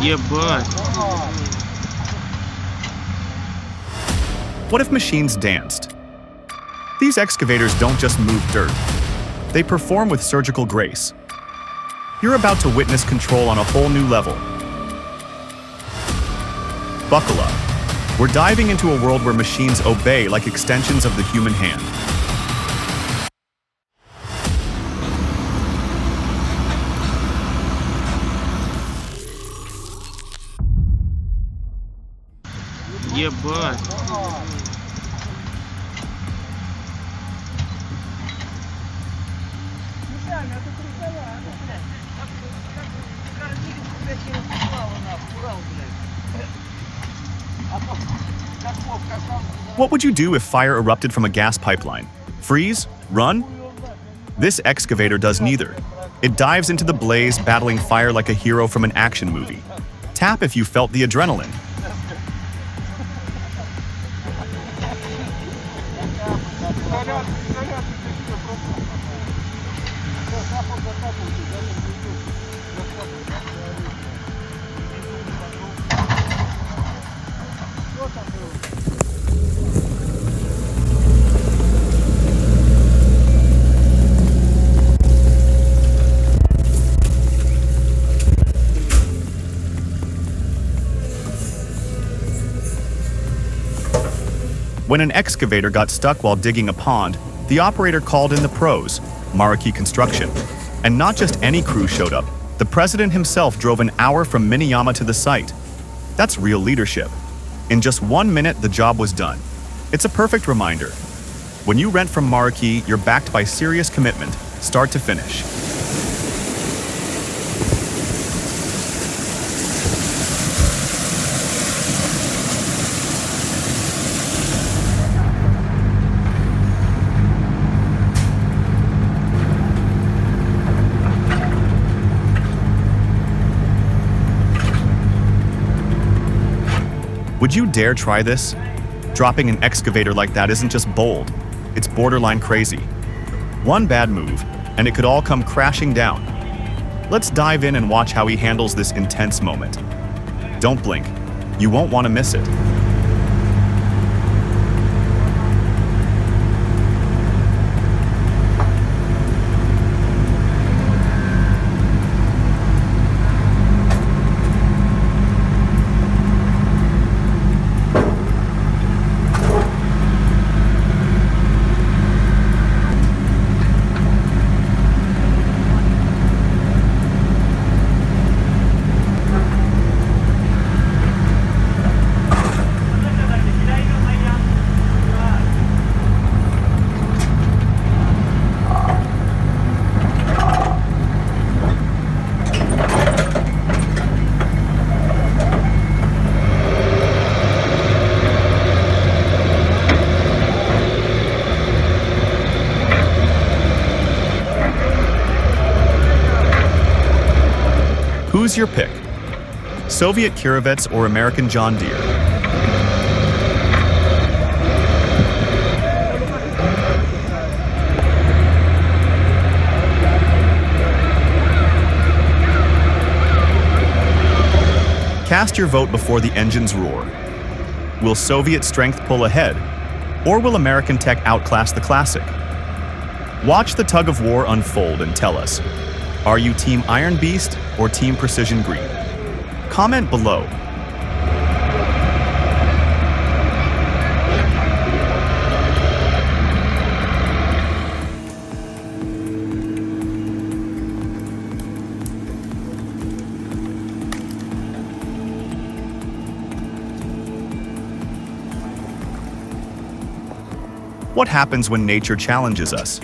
Yeah, bud. What if machines danced? These excavators don't just move dirt. They perform with surgical grace. You're about to witness control on a whole new level. Buckle up. We're diving into a world where machines obey like extensions of the human hand. Yeah, bud. What would you do if fire erupted from a gas pipeline? Freeze? Run? This excavator does neither. It dives into the blaze, battling fire like a hero from an action movie. Tap if you felt the adrenaline. When an excavator got stuck while digging a pond, the operator called in the pros, Maraki Construction. And not just any crew showed up. The president himself drove an hour from Miniyama to the site. That's real leadership. In just 1 minute, the job was done. It's a perfect reminder. When you rent from Maraki, you're backed by serious commitment, start to finish. Would you dare try this? Dropping an excavator like that isn't just bold, it's borderline crazy. One bad move, and it could all come crashing down. Let's dive in and watch how he handles this intense moment. Don't blink, you won't want to miss it. Who's your pick? Soviet Kirovets or American John Deere? Cast your vote before the engines roar. Will Soviet strength pull ahead, or will American tech outclass the classic? Watch the tug of war unfold and tell us, are you Team Iron Beast or Team Precision Green? Comment below. What happens when nature challenges us?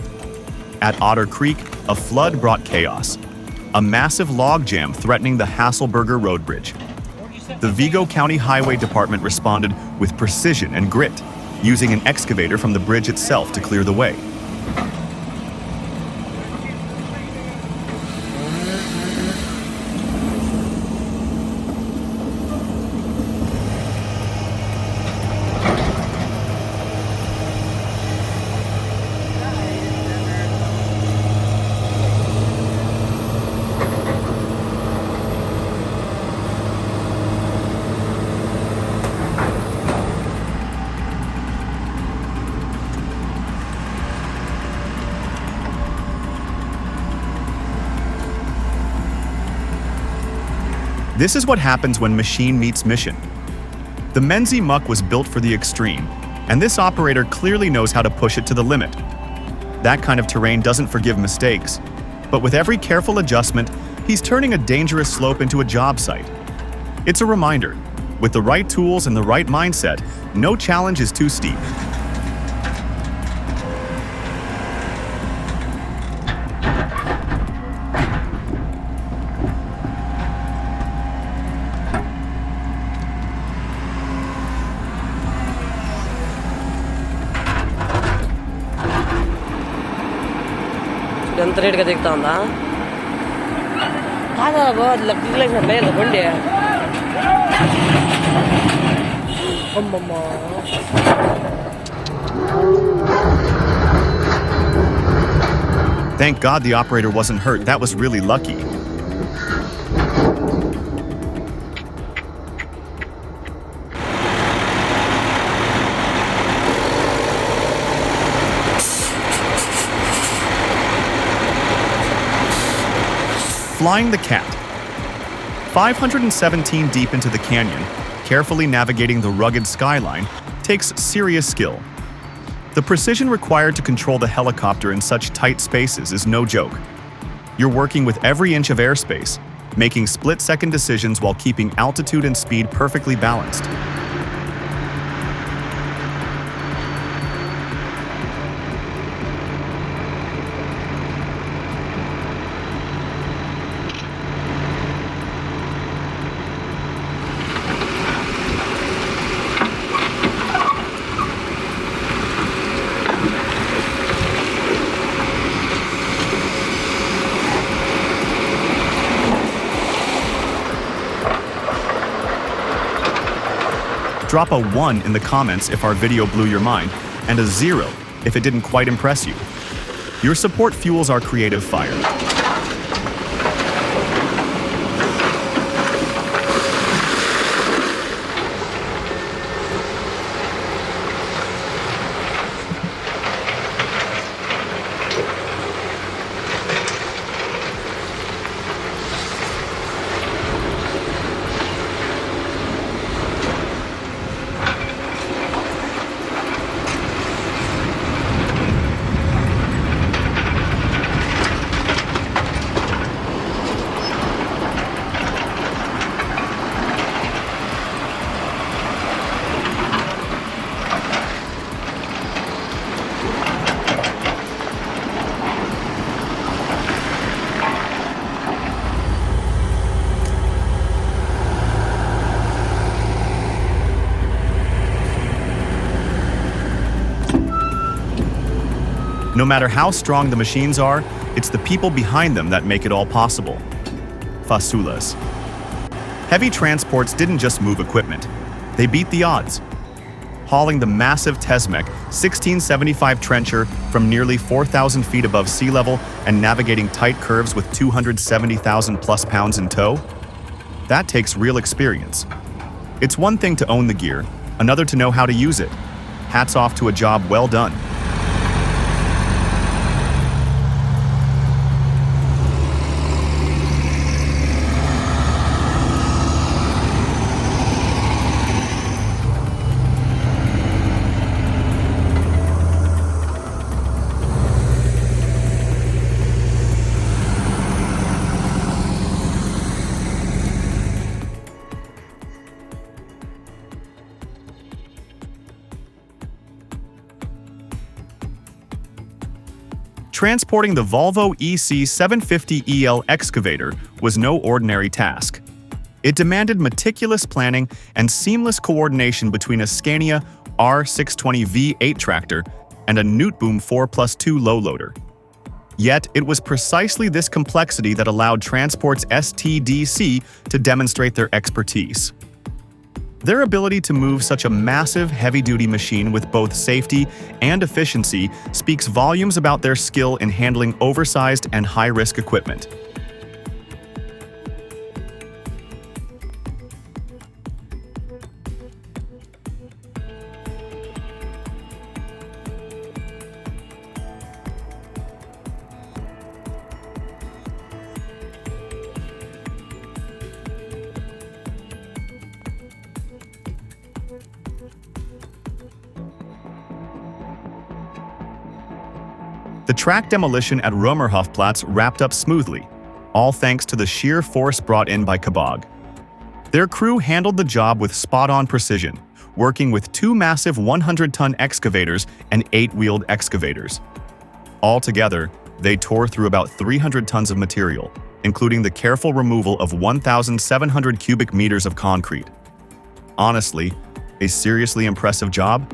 At Otter Creek, a flood brought chaos. A massive log jam threatening the Hasselberger Road Bridge. The Vigo County Highway Department responded with precision and grit, using an excavator from the bridge itself to clear the way. This is what happens when machine meets mission. The Menzie muck was built for the extreme, and this operator clearly knows how to push it to the limit. That kind of terrain doesn't forgive mistakes, but with every careful adjustment, he's turning a dangerous slope into a job site. It's a reminder, with the right tools and the right mindset, no challenge is too steep. ఎంత రేట్గా దిగుతా ఉందా కాదా బాబు లగ్గులేసిన మేలు బండి అమ్మమ్మా Thank God the operator wasn't hurt. That was really lucky. Flying the cat. 517 deep into the canyon, carefully navigating the rugged skyline, takes serious skill. The precision required to control the helicopter in such tight spaces is no joke. You're working with every inch of airspace, making split-second decisions while keeping altitude and speed perfectly balanced. Drop a 1 in the comments if our video blew your mind, and a 0 if it didn't quite impress you. Your support fuels our creative fire. No matter how strong the machines are, it's the people behind them that make it all possible. Fasulas. Heavy transports didn't just move equipment. They beat the odds. Hauling the massive Tesmec 1675 trencher from nearly 4,000 feet above sea level and navigating tight curves with 270,000 plus pounds in tow? That takes real experience. It's one thing to own the gear, another to know how to use it. Hats off to a job well done. Transporting the Volvo EC750EL excavator was no ordinary task. It demanded meticulous planning and seamless coordination between a Scania R620 V8 tractor and a Newtboom 4+2 low loader. Yet, it was precisely this complexity that allowed Transport's STDC to demonstrate their expertise. Their ability to move such a massive, heavy-duty machine with both safety and efficiency speaks volumes about their skill in handling oversized and high-risk equipment. The track demolition at Römerhofplatz wrapped up smoothly, all thanks to the sheer force brought in by Kabag. Their crew handled the job with spot-on precision, working with 2 massive 100-ton excavators and 8-wheeled excavators. Altogether, they tore through about 300 tons of material, including the careful removal of 1,700 cubic meters of concrete. Honestly, a seriously impressive job.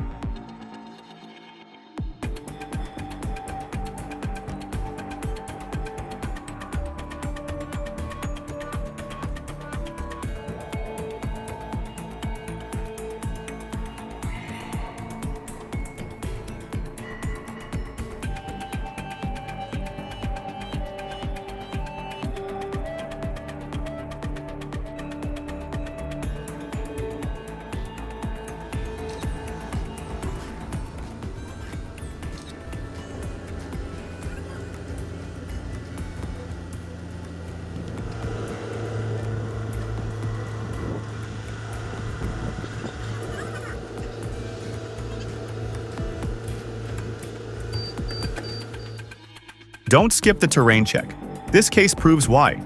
Don't skip the terrain check. This case proves why.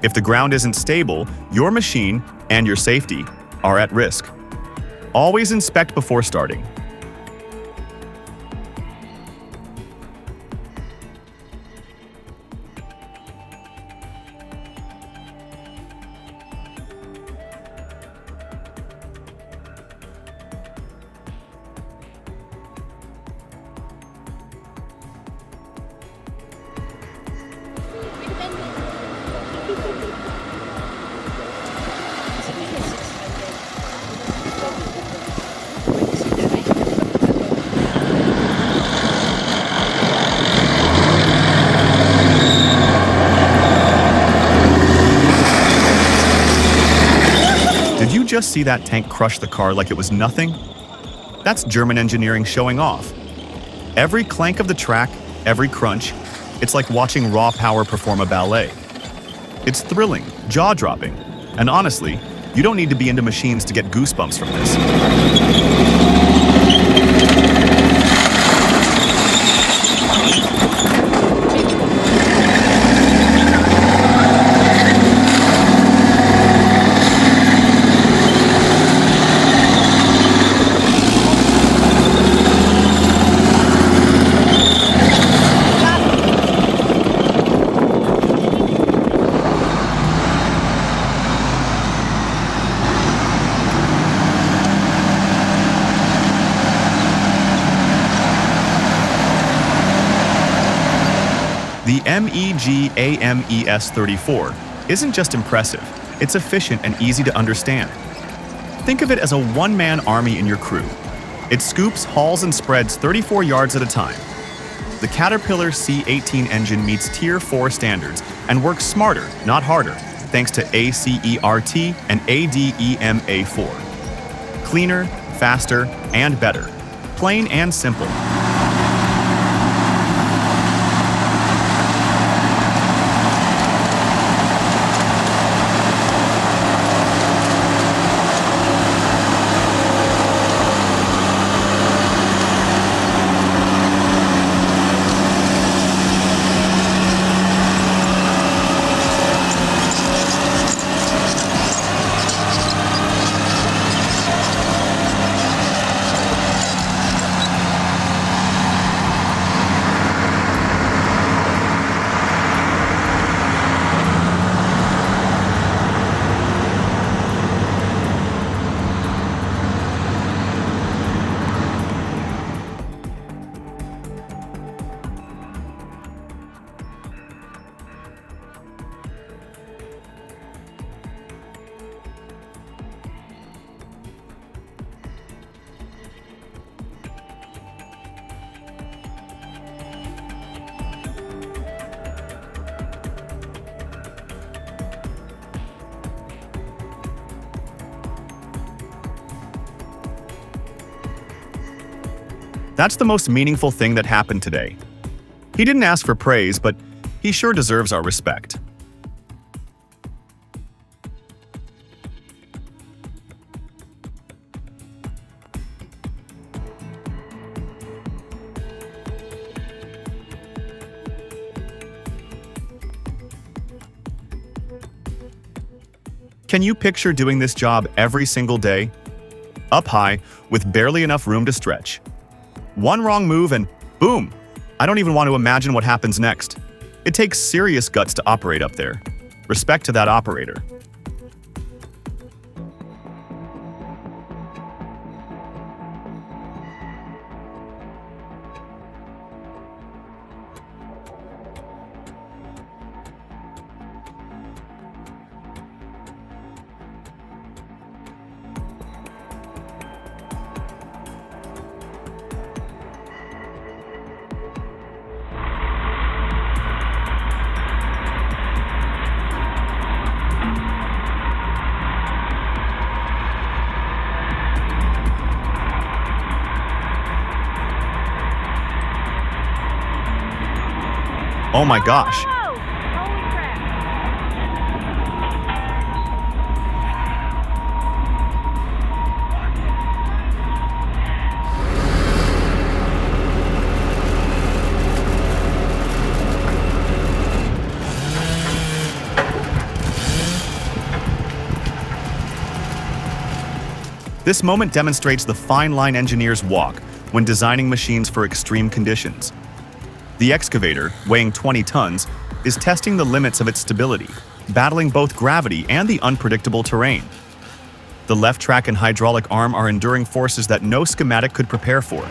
If the ground isn't stable, your machine and your safety are at risk. Always inspect before starting. Did you just see that tank crush the car like it was nothing? That's German engineering showing off. Every clank of the track, every crunch, it's like watching raw power perform a ballet. It's thrilling, jaw-dropping, and honestly, you don't need to be into machines to get goosebumps from this. The MEG AMES 34 isn't just impressive, it's efficient and easy to understand. Think of it as a one-man army in your crew. It scoops, hauls, and spreads 34 yards at a time. The Caterpillar C18 engine meets Tier 4 standards and works smarter, not harder, thanks to ACERT and ADEMA4. Cleaner, faster, and better. Plain and simple. That's the most meaningful thing that happened today. He didn't ask for praise, but he sure deserves our respect. Can you picture doing this job every single day? Up high, with barely enough room to stretch. One wrong move and boom! I don't even want to imagine what happens next. It takes serious guts to operate up there. Respect to that operator. Oh my gosh! Holy crap. This moment demonstrates the fine line engineer's walk when designing machines for extreme conditions. The excavator, weighing 20 tons, is testing the limits of its stability, battling both gravity and the unpredictable terrain. The left track and hydraulic arm are enduring forces that no schematic could prepare for.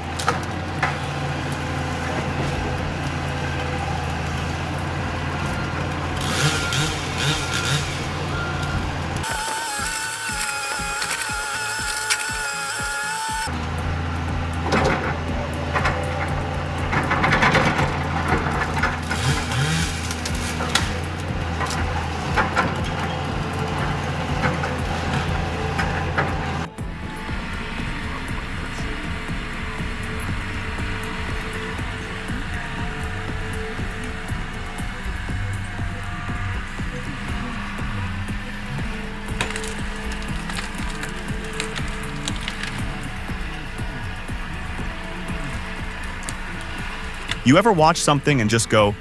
You ever watch something and just go,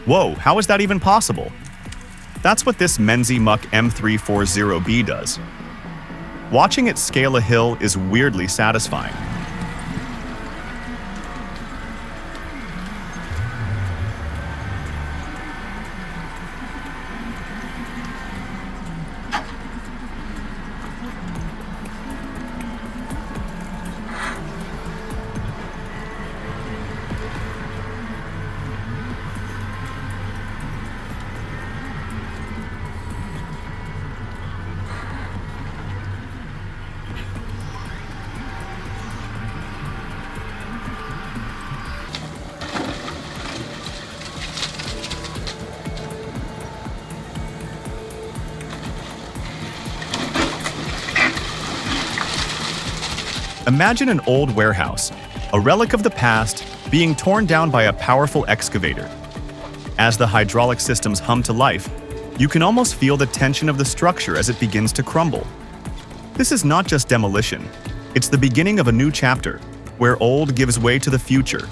whoa, how is that even possible? That's what this Menzi Muck M340B does. Watching it scale a hill is weirdly satisfying. Imagine an old warehouse, a relic of the past, being torn down by a powerful excavator. As the hydraulic systems hum to life, you can almost feel the tension of the structure as it begins to crumble. This is not just demolition, it's the beginning of a new chapter, where old gives way to the future.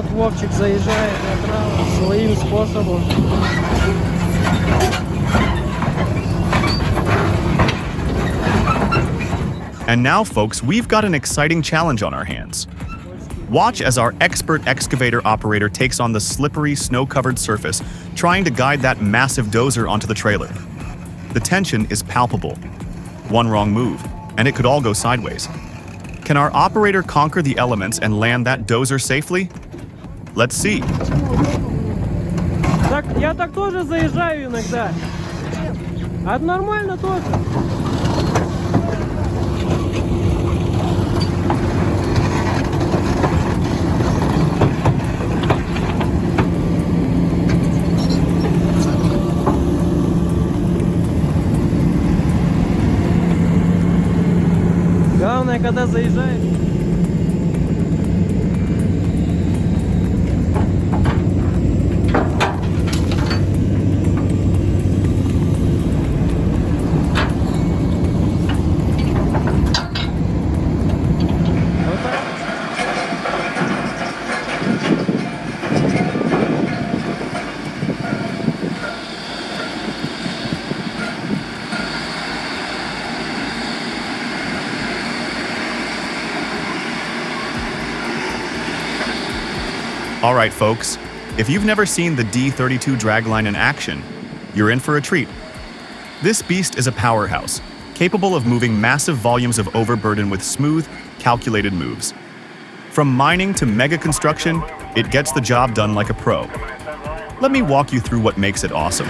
Вот Вовчик заезжает направо своим способом. And now, folks, we've got an exciting challenge on our hands. Watch as our expert excavator operator takes on the slippery, snow-covered surface, trying to guide that massive dozer onto the trailer. The tension is palpable. One wrong move, and it could all go sideways. Can our operator conquer the elements and land that dozer safely? Let's see. Так, я так тоже заезжаю иногда. А это нормально тоже. главное, когда заезжаешь. All right, folks, if you've never seen the D32 Dragline in action, you're in for a treat. This beast is a powerhouse, capable of moving massive volumes of overburden with smooth, calculated moves. From mining to mega construction, it gets the job done like a pro. Let me walk you through what makes it awesome.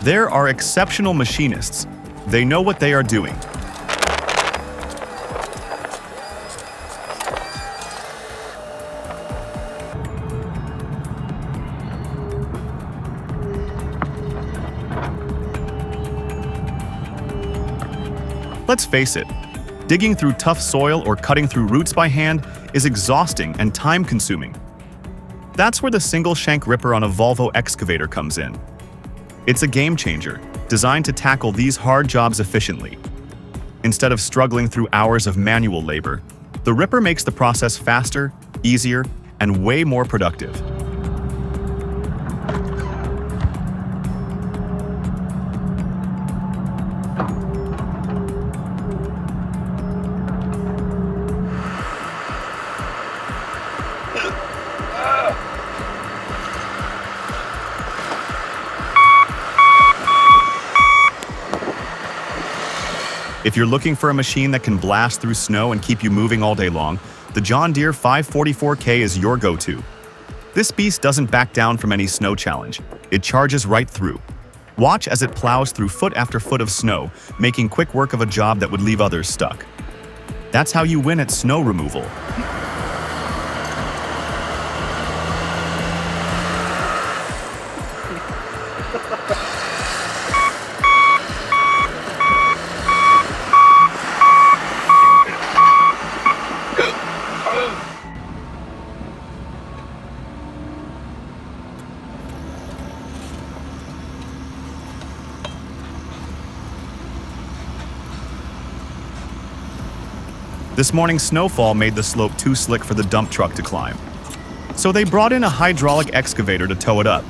There are exceptional machinists. They know what they are doing. Let's face it, digging through tough soil or cutting through roots by hand is exhausting and time-consuming. That's where the single shank ripper on a Volvo excavator comes in. It's a game changer, designed to tackle these hard jobs efficiently. Instead of struggling through hours of manual labor, the ripper makes the process faster, easier, and way more productive. If you're looking for a machine that can blast through snow and keep you moving all day long, the John Deere 544K is your go-to. This beast doesn't back down from any snow challenge. It charges right through. Watch as it plows through foot after foot of snow, making quick work of a job that would leave others stuck. That's how you win at snow removal. This morning's snowfall made the slope too slick for the dump truck to climb. So they brought in a hydraulic excavator to tow it up.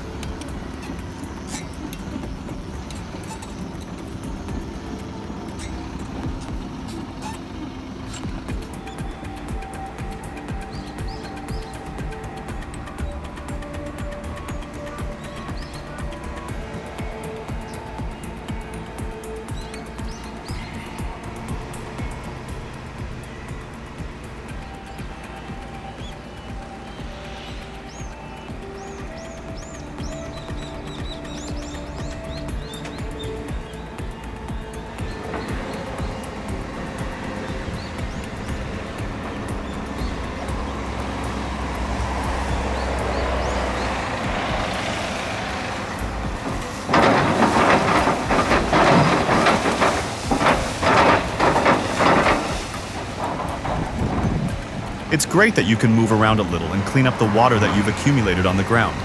It's great that you can move around a little and clean up the water that you've accumulated on the ground.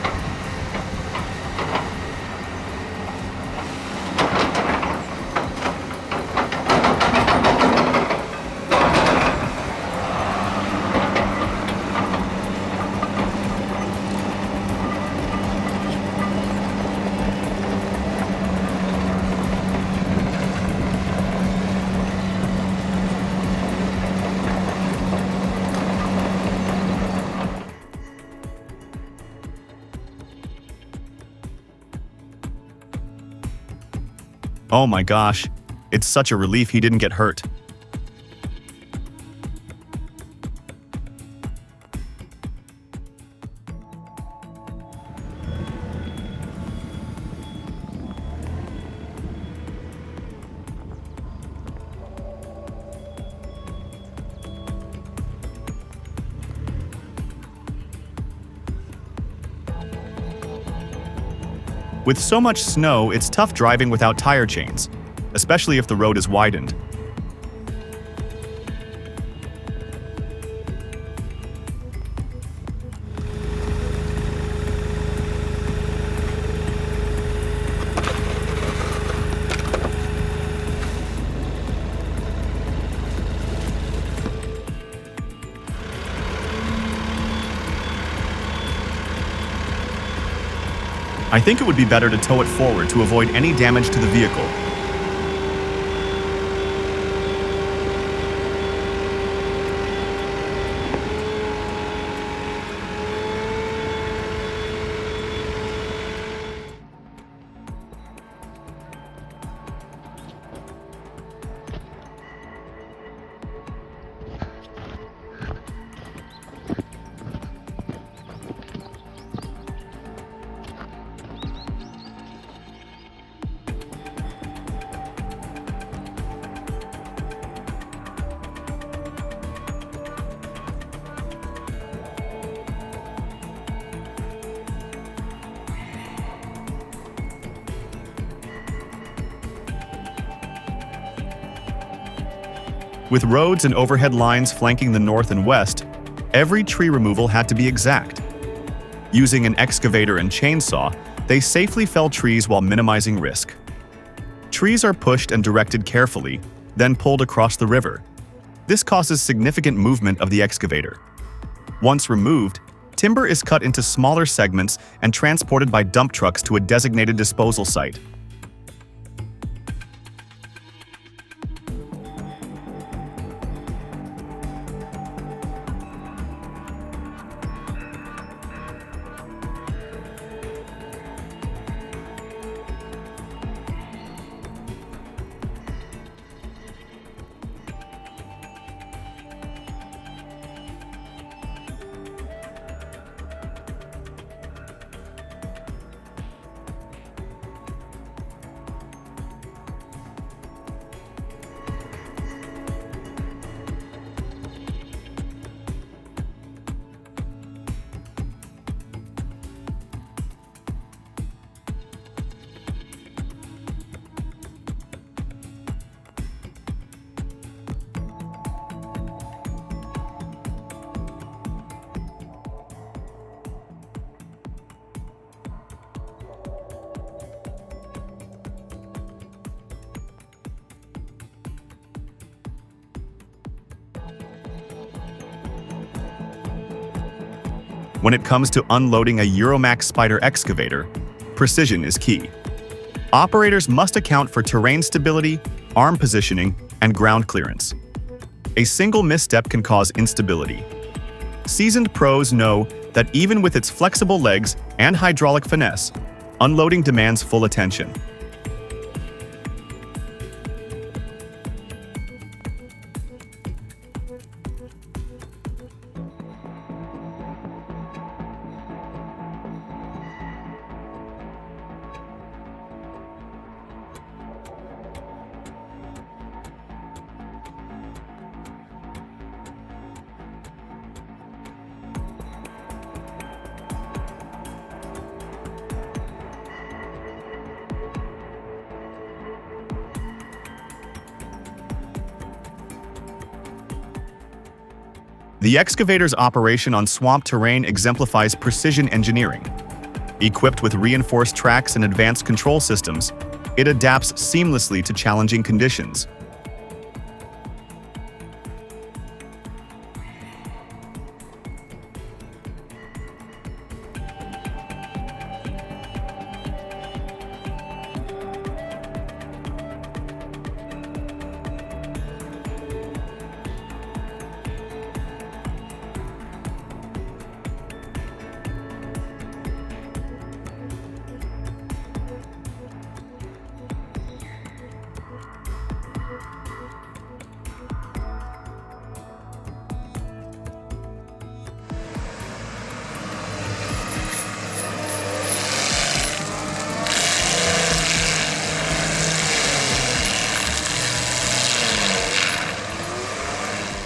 Oh my gosh, it's such a relief he didn't get hurt. With so much snow, it's tough driving without tire chains, especially if the road is widened. I think it would be better to tow it forward to avoid any damage to the vehicle. With roads and overhead lines flanking the north and west, every tree removal had to be exact. Using an excavator and chainsaw, they safely fell trees while minimizing risk. Trees are pushed and directed carefully, then pulled across the river. This causes significant movement of the excavator. Once removed, timber is cut into smaller segments and transported by dump trucks to a designated disposal site. When it comes to unloading a Euromax Spider excavator, precision is key. Operators must account for terrain stability, arm positioning, and ground clearance. A single misstep can cause instability. Seasoned pros know that even with its flexible legs and hydraulic finesse, unloading demands full attention. The excavator's operation on swamp terrain exemplifies precision engineering. Equipped with reinforced tracks and advanced control systems, it adapts seamlessly to challenging conditions.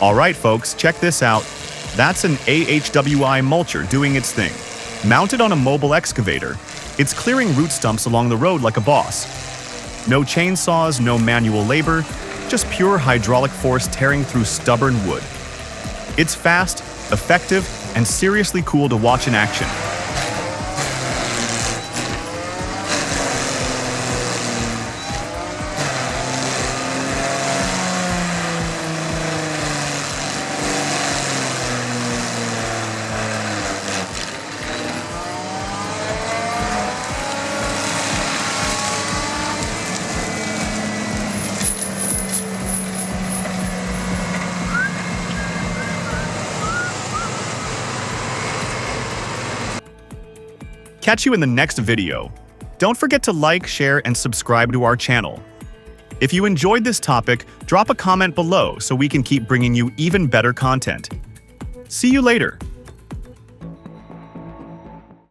Alright folks, check this out. That's an AHWI mulcher doing its thing. Mounted on a mobile excavator, it's clearing root stumps along the road like a boss. No chainsaws, no manual labor, just pure hydraulic force tearing through stubborn wood. It's fast, effective, and seriously cool to watch in action. Catch you in the next video. Don't forget to like, share, and subscribe to our channel. If you enjoyed this topic, drop a comment below so we can keep bringing you even better content. See you later.